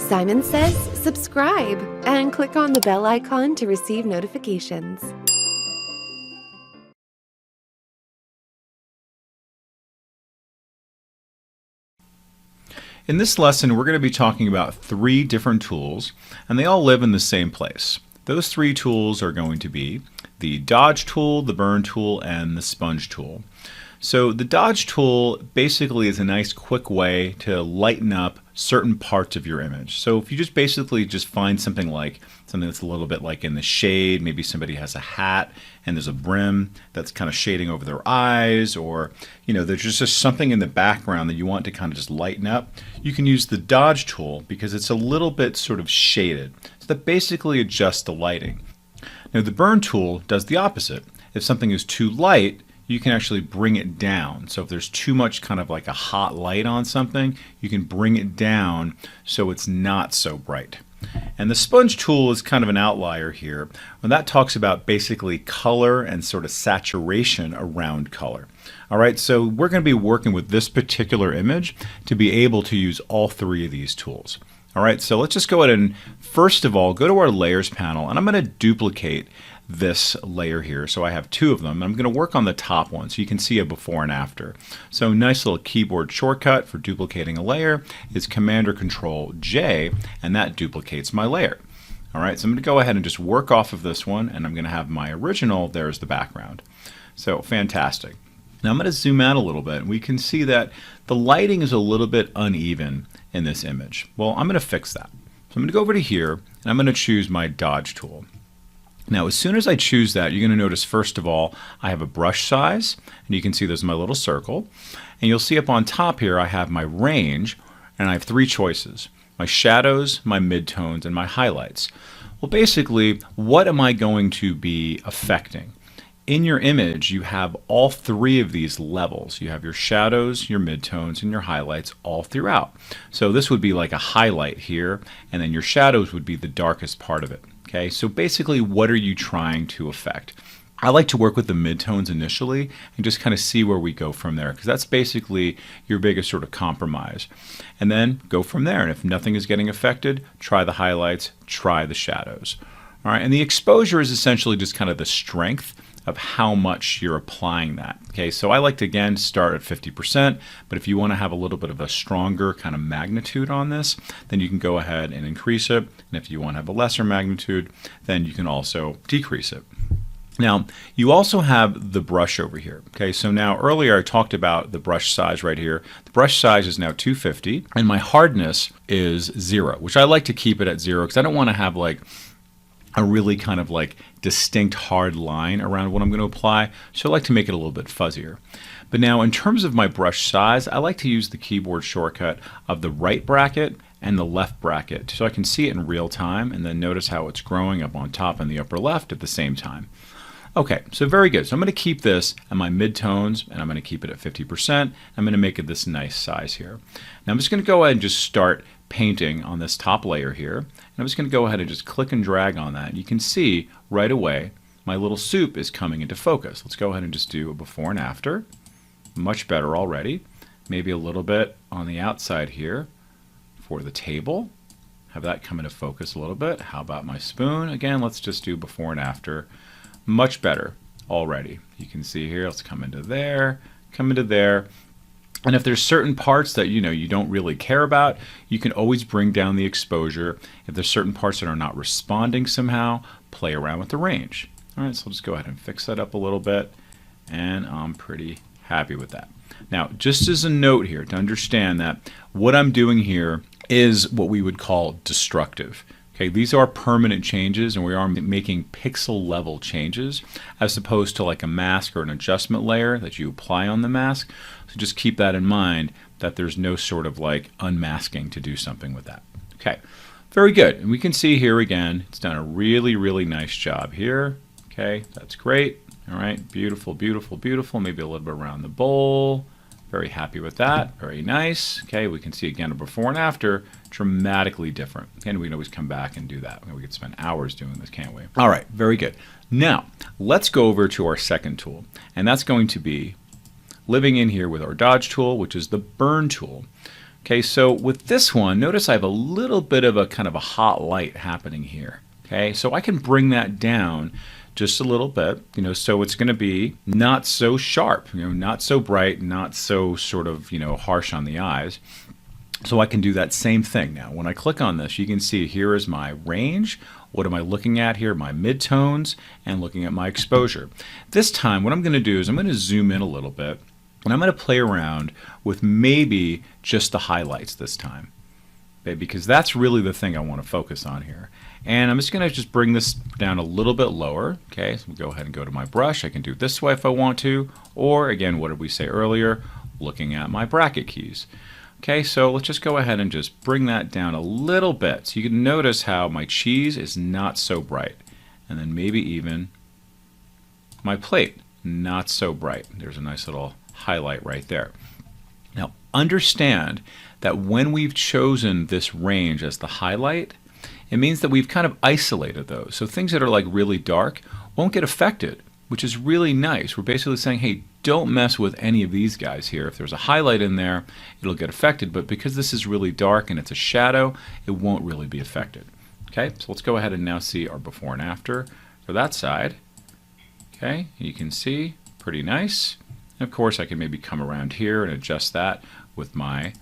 Simon says subscribe and click on the bell icon to receive notifications. In this lesson, we're going to be talking about 3 different tools, and they all live in the same place. Those 3 tools are going to be the dodge tool, the burn tool, and the sponge tool. So the dodge tool basically is a nice quick way to lighten up certain parts of your image. So if you just basically find something that's a little bit like in the shade, maybe somebody has a hat and there's a brim that's kind of shading over their eyes, or there's just something in the background that you want to kind of just lighten up, you can use the dodge tool because it's a little bit sort of shaded. So that basically adjusts the lighting. Now the burn tool does the opposite. If something is too light, you can actually bring it down. So if there's too much kind of like a hot light on something, you can bring it down so it's not so bright. And the sponge tool is kind of an outlier here, and that talks about basically color and sort of saturation around color. All right, so we're going to be working with this particular image to be able to use all 3 of these tools. All right, so let's just go ahead and first of all go to our layers panel, and I'm going to duplicate this layer here. So I have 2 of them. I'm going to work on the top one so you can see a before and after. So nice little keyboard shortcut for duplicating a layer is Command or Control J, and that duplicates my layer. All right, so I'm going to go ahead and just work off of this one, and I'm going to have my original there as the background. So fantastic. Now I'm going to zoom out a little bit, and we can see that the lighting is a little bit uneven in this image. Well, I'm going to fix that. So I'm going to go over to here, and I'm going to choose my dodge tool. Now as soon as I choose that, you're going to notice first of all I have a brush size, and you can see there's my little circle, and you'll see up on top here I have my range, and I have 3 choices: my shadows, my midtones, and my highlights. Well, basically, what am I going to be affecting? In your image you have all 3 of these levels. You have your shadows, your midtones, and your highlights all throughout. So this would be like a highlight here, and then your shadows would be the darkest part of it. Okay, so basically what are you trying to affect? I like to work with the midtones initially and just kind of see where we go from there, because that's basically your biggest sort of compromise. And then go from there, and if nothing is getting affected, try the highlights, try the shadows. All right, and the exposure is essentially just kind of the strength of how much you're applying that. Okay, so I like to again start at 50%, but if you want to have a little bit of a stronger kind of magnitude on this, then you can go ahead and increase it, and if you want to have a lesser magnitude, then you can also decrease it. Now you also have the brush over here. Okay, so now earlier I talked about the brush size right here. The brush size is now 250, and my hardness is 0, which I like to keep it at 0 because I don't want to have like a really kind of like distinct hard line around what I'm going to apply, so I like to make it a little bit fuzzier. But now in terms of my brush size, I like to use the keyboard shortcut of the right bracket and the left bracket so I can see it in real time, and then notice how it's growing up on top in the upper left at the same time. Okay, so very good. So I'm going to keep this at my midtones, and I'm going to keep it at 50%. I'm going to make it this nice size here. Now I'm just going to go ahead and just start painting on this top layer here, and I'm just going to go ahead and just click and drag on that. You can see right away my little soup is coming into focus. Let's go ahead and just do a before and after. Much better already. Maybe a little bit on the outside here for the table. Have that come into focus a little bit. How about my spoon? Again, let's just do before and after. Much better already. You can see here, let's come into there, come into there. And if there's certain parts that you don't really care about, you can always bring down the exposure. If there's certain parts that are not responding somehow, play around with the range. All right, so I'll just go ahead and fix that up a little bit, and I'm pretty happy with that. Now, just as a note here to understand that what I'm doing here is what we would call destructive. Okay, these are permanent changes, and we are making pixel level changes as opposed to like a mask or an adjustment layer that you apply on the mask. So just keep that in mind, that there's no sort of like unmasking to do something with that. Okay, very good. And we can see here again, it's done a really, really nice job here. Okay, that's great. All right, beautiful, beautiful, beautiful. Maybe a little bit around the bowl. Very happy with that. Very nice. Okay, we can see again a before and after, dramatically different. And we can always come back and do that. We could spend hours doing this, can't we? All right, very good. Now, let's go over to our second tool, and that's going to be living in here with our dodge tool, which is the burn tool. Okay, so with this one, notice I have a little bit of a kind of a hot light happening here. Okay, so I can bring that down just a little bit, so it's going to be not so sharp, not so bright, not so sort of, harsh on the eyes. So I can do that same thing now. When I click on this, you can see here is my range. What am I looking at here? My midtones, and looking at my exposure. This time, what I'm going to do is I'm going to zoom in a little bit, and I'm going to play around with maybe just the highlights this time, okay, because that's really the thing I want to focus on here. And I'm just going to just bring this down a little bit lower. Okay, so go ahead and go to my brush. I can do it this way if I want to, or again, what did we say earlier? Looking at my bracket keys. Okay, so let's just go ahead and just bring that down a little bit. So you can notice how my cheese is not so bright. And then maybe even my plate, not so bright. There's a nice little highlight right there. Now understand that when we've chosen this range as the highlight, it means that we've kind of isolated those. So things that are like really dark won't get affected, which is really nice. We're basically saying, hey, don't mess with any of these guys here. If there's a highlight in there, it'll get affected, but because this is really dark and it's a shadow, it won't really be affected. Okay, so let's go ahead and now see our before and after for that side. Okay, you can see, pretty nice. And of course, I can maybe come around here and adjust that with my,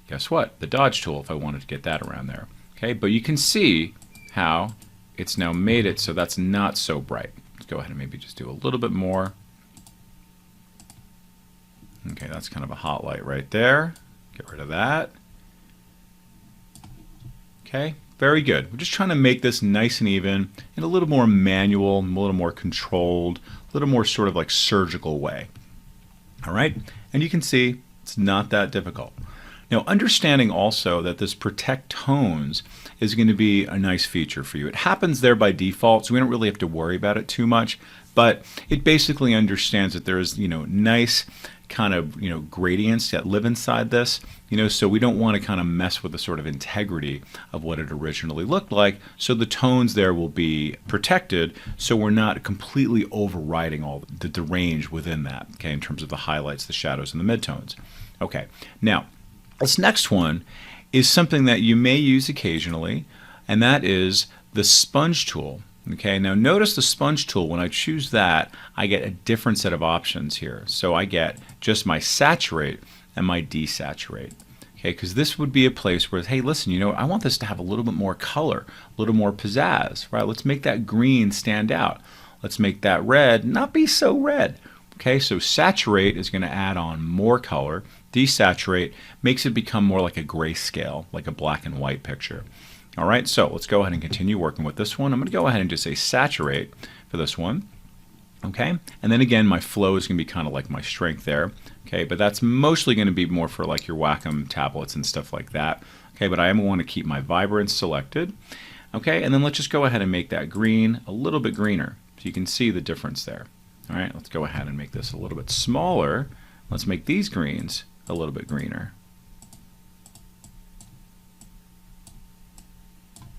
guess what, the dodge tool if I wanted to get that around there. Okay, but you can see how it's now made it so that's not so bright. Let's go ahead and maybe just do a little bit more. Okay, that's kind of a hot light right there. Get rid of that. Okay, very good. We're just trying to make this nice and even in a little more manual, a little more controlled, a little more sort of like surgical way. All right, and you can see it's not that difficult. Now, understanding also that this protect tones is going to be a nice feature for you. It happens there by default, so we don't really have to worry about it too much, but it basically understands that there's, nice kind of, gradients that live inside this, so we don't want to kind of mess with the sort of integrity of what it originally looked like. So the tones there will be protected, so we're not completely overriding all the range within that, okay, in terms of the highlights, the shadows, and the midtones. Okay, now, this next one is something that you may use occasionally, and that is the sponge tool. Okay, now notice the sponge tool, when I choose that, I get a different set of options here. So I get just my saturate and my desaturate. Okay, because this would be a place where, hey, listen, I want this to have a little bit more color, a little more pizzazz, right? Let's make that green stand out. Let's make that red not be so red. Okay, so saturate is going to add on more color. Desaturate makes it become more like a grayscale, like a black and white picture. All right, so let's go ahead and continue working with this one. I'm going to go ahead and just say saturate for this one. Okay, and then again, my flow is going to be kind of like my strength there. Okay, but that's mostly going to be more for like your Wacom tablets and stuff like that. Okay, but I want to keep my vibrance selected. Okay, and then let's just go ahead and make that green a little bit greener so you can see the difference there. All right, let's go ahead and make this a little bit smaller. Let's make these greens a little bit greener.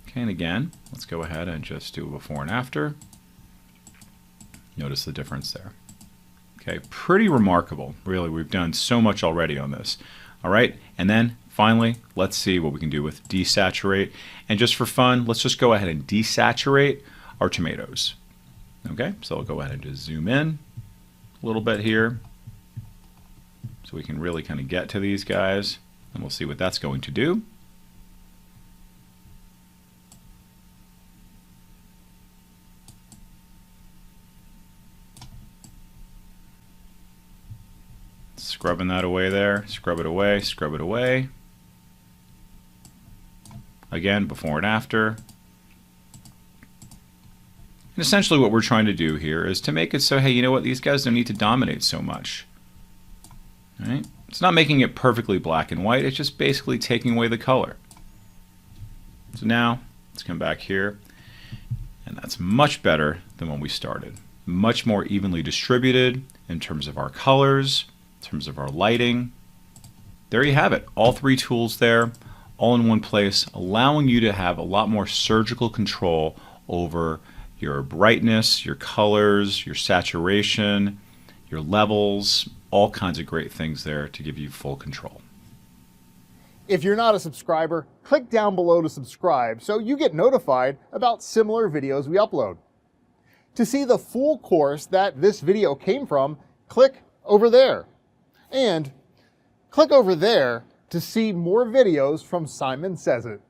Okay, and again, let's go ahead and just do a before and after. Notice the difference there. Okay, pretty remarkable, really. We've done so much already on this. All right, and then finally, let's see what we can do with desaturate. And just for fun, let's just go ahead and desaturate our tomatoes. Okay, so I'll go ahead and just zoom in a little bit here so we can really kind of get to these guys, and we'll see what that's going to do. Scrubbing that away there, scrub it away, scrub it away. Again, before and after. And essentially what we're trying to do here is to make it so, hey, you know what, these guys don't need to dominate so much. All right? It's not making it perfectly black and white, it's just basically taking away the color. So now, let's come back here, and that's much better than when we started. Much more evenly distributed in terms of our colors, in terms of our lighting. There you have it, all three tools there, all in one place, allowing you to have a lot more surgical control over your brightness, your colors, your saturation, your levels, all kinds of great things there to give you full control. If you're not a subscriber, click down below to subscribe so you get notified about similar videos we upload. To see the full course that this video came from, click over there. And click over there to see more videos from Simon Says It.